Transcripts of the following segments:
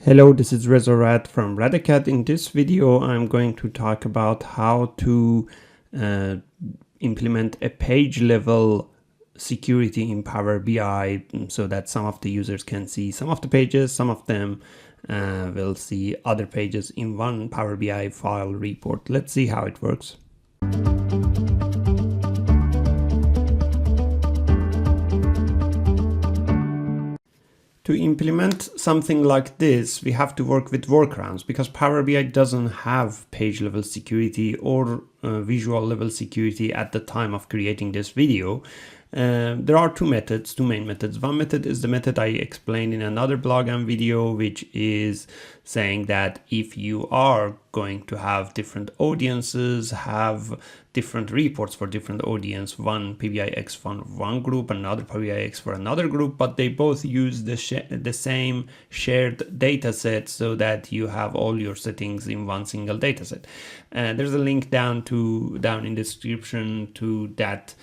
Hello, this is Rad from RADACAD. In this video, I'm going to talk about how to implement a page level security in Power BI so that some of the users can see some of the pages, some of them will see other pages in one Power BI file report. Let's see how it works. To implement something like this, we have to work with workarounds because Power BI doesn't have page level security or visual level security at the time of creating this video. There are two main methods. One method is the method I explained in another blog and video, which is saying that if you are going to have different audiences, have different reports for different audience, one PBIX for one group, another PBIX for another group, but they both use the same shared data set so that you have all your settings in one single data set. There's a link down in the description to that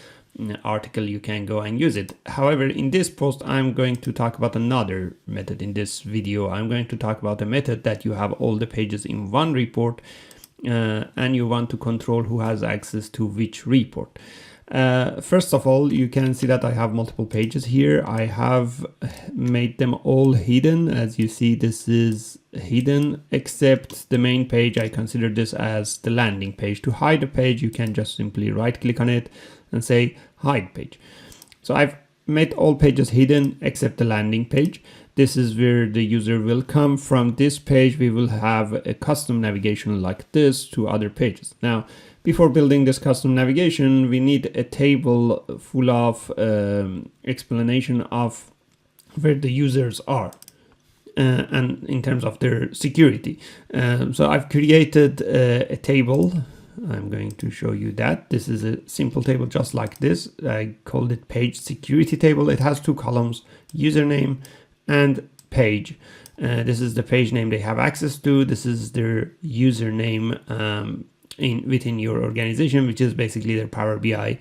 article. You can go and use it. However, in this post, I'm going to talk about another method. In this video, I'm going to talk about a method that you have all the pages in one report and you want to control who has access to which report. First of all, you can see that I have multiple pages here. I have made them all hidden. As you see, this is hidden except the main page. I consider this as the landing page. To hide a page, you can just simply right click on it and say hide page. So I've made all pages hidden except the landing page. This is where the user will come from. This page, we will have a custom navigation like this to other pages. Now, before building this custom navigation, we need a table full of explanation of where the users are and in terms of their security. So I've created a table. I'm going to show you that. This is a simple table just like this. I called it page security table. It has two columns, username and page. This is the page name they have access to. This is their username within your organization, which is basically their Power BI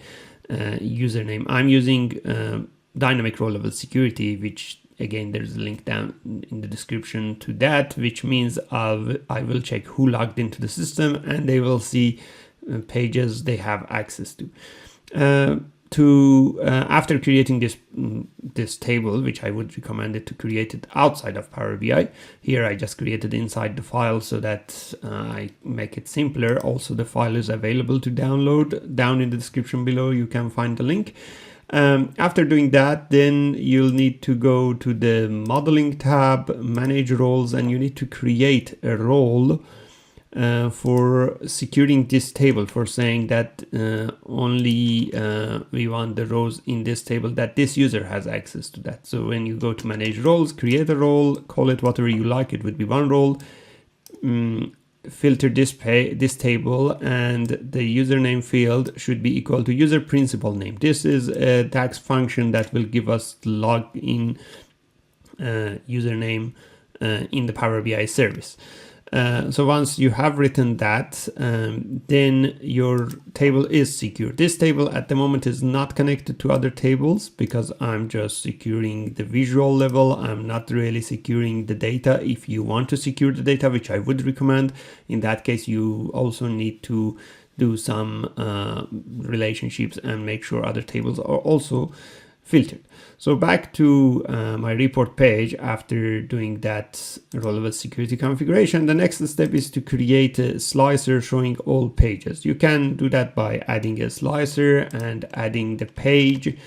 username. I'm using dynamic row level security, which again, there's a link down in the description to that, which means I will check who logged into the system and they will see pages they have access to. After creating this table, which I would recommend it to create it outside of Power BI. Here I just created inside the file so that I make it simpler. Also, the file is available to download. Down in the description below, you can find the link. After doing that, then you'll need to go to the modeling tab, manage roles, and you need to create a role for securing this table, for saying that only we want the rows in this table that this user has access to that. So when you go to manage roles, create a role, call it whatever you like. It would be one role. Filter this table, and the username field should be equal to user principal name. This is a DAX function that will give us the login username in the Power BI service. So once you have written that, then your table is secure. This table at the moment is not connected to other tables because I'm just securing the visual level. I'm not really securing the data. If you want to secure the data, which I would recommend, in that case, you also need to do some relationships and make sure other tables are also filtered. So back to my report page. After doing that row level security configuration, the next step is to create a slicer showing all pages. You can do that by adding a slicer and adding the page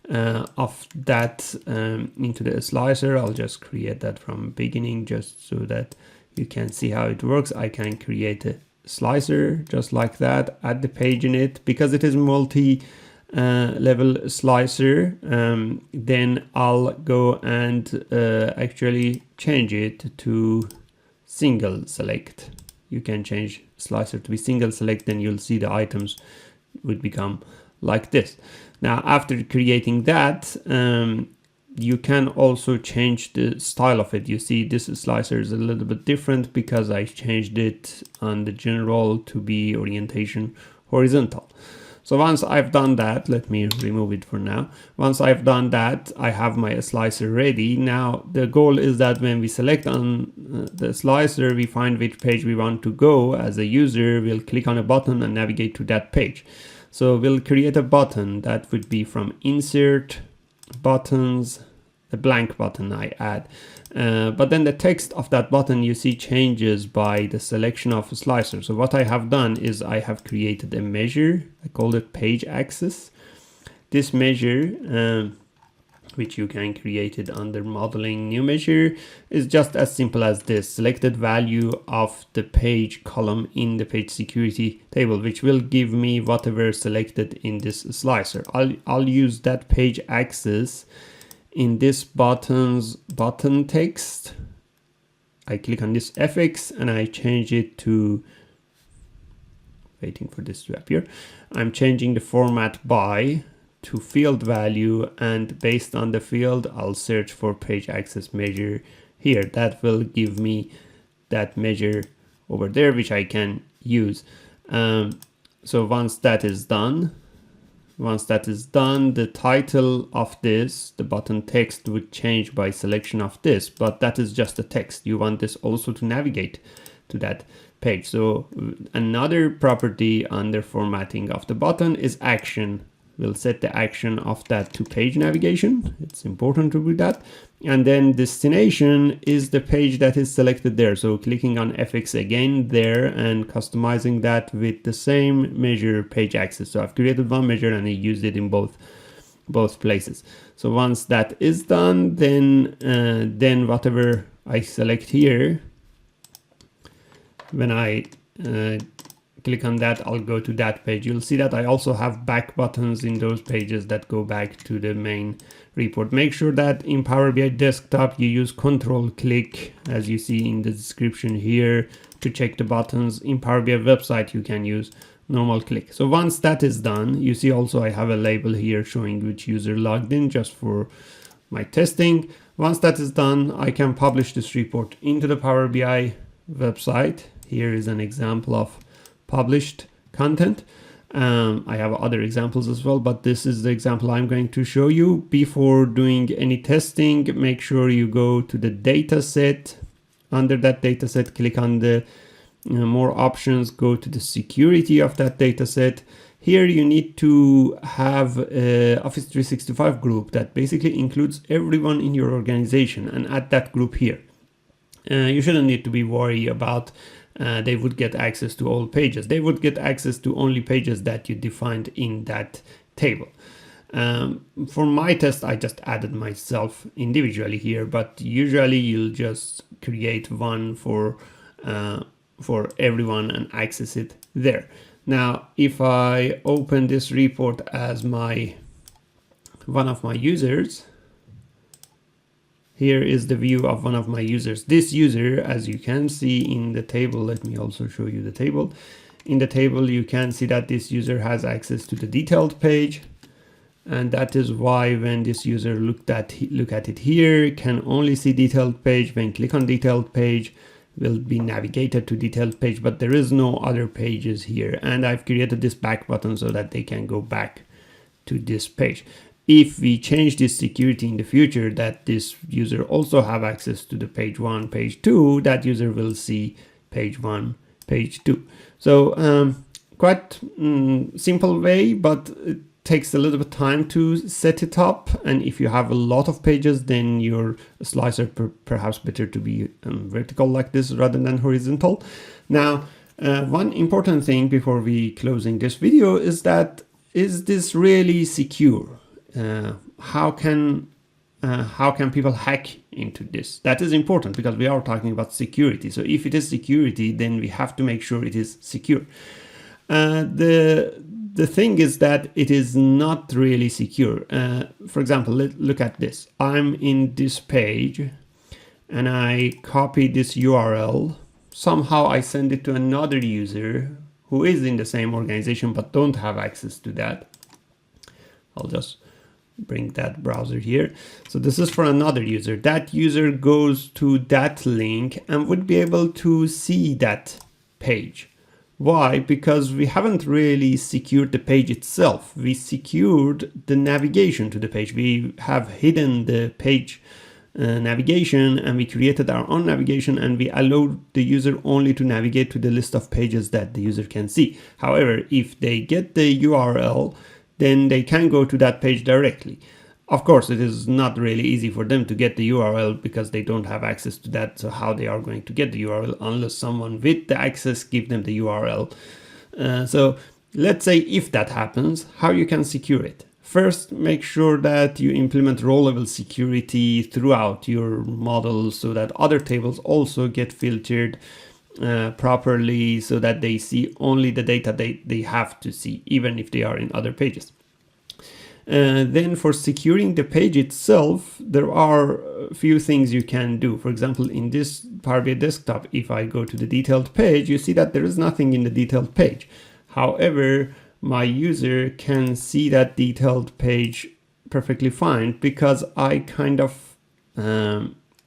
of that into the slicer. I'll just create that from beginning just so that you can see how it works. I can create a slicer just like that, add the page in it. Because it is multi level slicer, then I'll go and actually change it to single select. You can change slicer to be single select, then you'll see the items would become like this. Now, after creating that, you can also change the style of it. You see this slicer is a little bit different because I changed it on the general to be orientation horizontal. So once I've done that, let me remove it for now. Once I've done that, I have my slicer ready. Now the goal is that when we select on the slicer, we find which page we want to go. As a user, we'll click on a button and navigate to that page. So we'll create a button that would be from insert, buttons, a blank button I add. But then the text of that button you see changes by the selection of a slicer. So what I have done is I have created a measure. I called it page axis. This measure, which you can create it under modeling new measure, is just as simple as this: selected value of the page column in the page security table, which will give me whatever selected in this slicer. I'll use that page axis in this button text. I click on this fx and I change it to, waiting for this to appear, I'm changing the format by to field value, and based on the field I'll search for page axis measure here. That will give me that measure over there, which I can use. So once that is done, the title of this, the button text, would change by selection of this, but that is just a text. You want this also to navigate to that page. So another property under formatting of the button is action. We'll set the action of that to page navigation. It's important to do that. And then destination is the page that is selected there. So clicking on FX again there and customizing that with the same measure page axis. So I've created one measure and I used it in both places. So once that is done, then whatever I select here, when I click on that, I'll go to that page. You'll see that I also have back buttons in those pages that go back to the main report. Make sure that in Power BI Desktop you use Control Click, as you see in the description here, to check the buttons. In Power BI website you can use normal click. So once that is done, you see also I have a label here showing which user logged in, just for my testing. Once that is done, I can publish this report into the Power BI website. Here is an example of published content. I have other examples as well, but this is the example I'm going to show you. Before doing any testing, make sure you go to the data set. Under that data set, click on the more options, go to the security of that data set. Here you need to have a Office 365 group that basically includes everyone in your organization, and add that group here. You shouldn't need to be worried about they would get access to all pages. They would get access to only pages that you defined in that table. For my test, I just added myself individually here, but usually you'll just create one for everyone and access it there. Now, if I open this report as one of my users, here is the view of one of my users. This user, as you can see in the table, let me also show you the table. In the table, you can see that this user has access to the detailed page. And that is why when this user look at it here, can only see detailed page. When click on detailed page, will be navigated to detailed page, but there is no other pages here. And I've created this back button so that they can go back to this page. If we change this security in the future, that this user also have access to the page 1, page 2, that user will see page 1, page 2. So quite simple way, but it takes a little bit of time to set it up. And if you have a lot of pages, then your slicer perhaps better to be vertical like this rather than horizontal. Now, one important thing before we closing this video is that, is this really secure? How can people hack into this? That is important because we are talking about security. So if it is security, then we have to make sure it is secure. The thing is that it is not really secure. For example, look at this. I'm in this page and I copy this URL. Somehow I send it to another user who is in the same organization but don't have access to that. I'll just bring that browser here. So this is for another user. That user goes to that link and would be able to see that page. Why? Because we haven't really secured the page itself. We secured the navigation to the page. We have hidden the page navigation, and we created our own navigation, and we allowed the user only to navigate to the list of pages that the user can see. However, if they get the URL, then they can go to that page directly. Of course, it is not really easy for them to get the URL because they don't have access to that. So how they are going to get the URL unless someone with the access give them the URL. So let's say if that happens, how you can secure it. First, make sure that you implement row level security throughout your model so that other tables also get filtered properly so that they see only the data they have to see, even if they are in other pages. Then for securing the page itself, there are a few things you can do. For example, in this Power BI desktop, if I go to the detailed page, you see that there is nothing in the detailed page. However, my user can see that detailed page perfectly fine because I kind of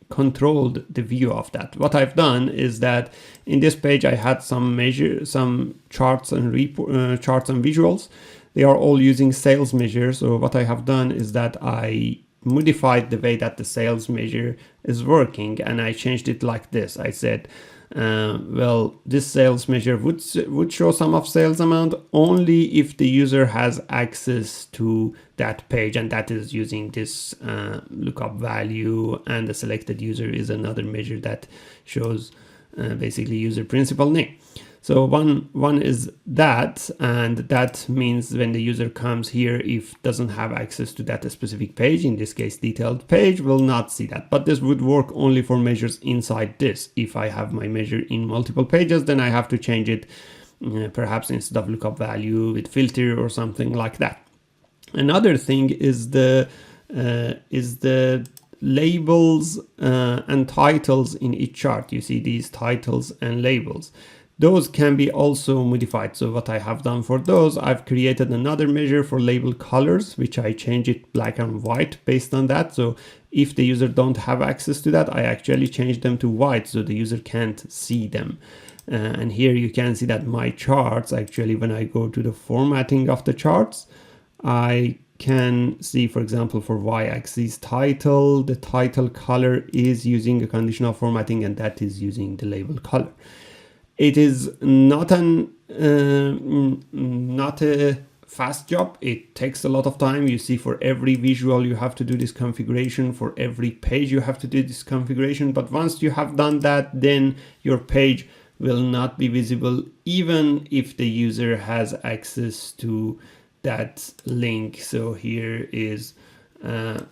controlled the view of that. What I've done is that in this page I had some charts and visuals. They are all using sales measure. So what I have done is that I modified the way that the sales measure is working, and I changed it like this. I said, well, this sales measure would show sum of sales amount only if the user has access to that page, and that is using this lookup value, and the selected user is another measure that shows basically user principal name. So one is that, and that means when the user comes here, if doesn't have access to that specific page, in this case detailed page, will not see that. But this would work only for measures inside this. If I have my measure in multiple pages, then I have to change it, perhaps instead of lookup value with filter or something like that. Another thing is the labels and titles in each chart. You see these titles and labels. Those can be also modified. So what I have done for those, I've created another measure for label colors, which I change it black and white based on that. So if the user don't have access to that, I actually change them to white so the user can't see them. And here you can see that my charts, actually, when I go to the formatting of the charts, I can see, for example, for y-axis title, the title color is using a conditional formatting, and that is using the label color. It is not a fast job. It takes a lot of time. You see, for every visual you have to do this configuration. For every page you have to do this configuration. But once you have done that, then your page will not be visible even if the user has access to that link. So here is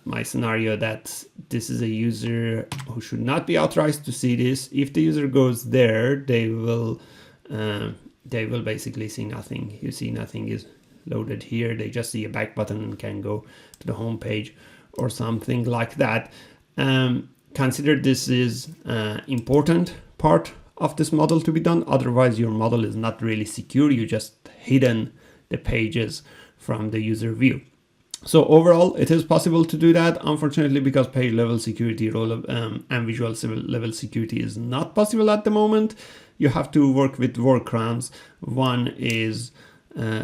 my scenario that this is a user who should not be authorized to see this. If the user goes there, they will basically see nothing. You see nothing is loaded here. They just see a back button and can go to the home page or something like that. Consider this is important part of this model to be done. Otherwise, your model is not really secure. You just hidden the pages from the user view. So overall, it is possible to do that. Unfortunately, because page level security and visual level security is not possible at the moment, you have to work with workarounds. One is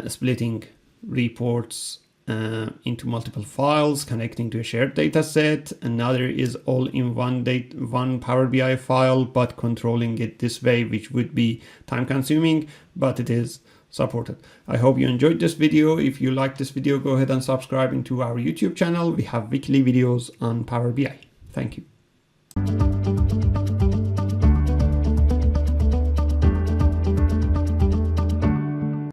splitting reports into multiple files, connecting to a shared data set. Another is all in one Power BI file, but controlling it this way, which would be time consuming, but it is supported. I hope you enjoyed this video. If you like this video, go ahead and subscribe into our YouTube channel. We have weekly videos on Power BI. Thank you.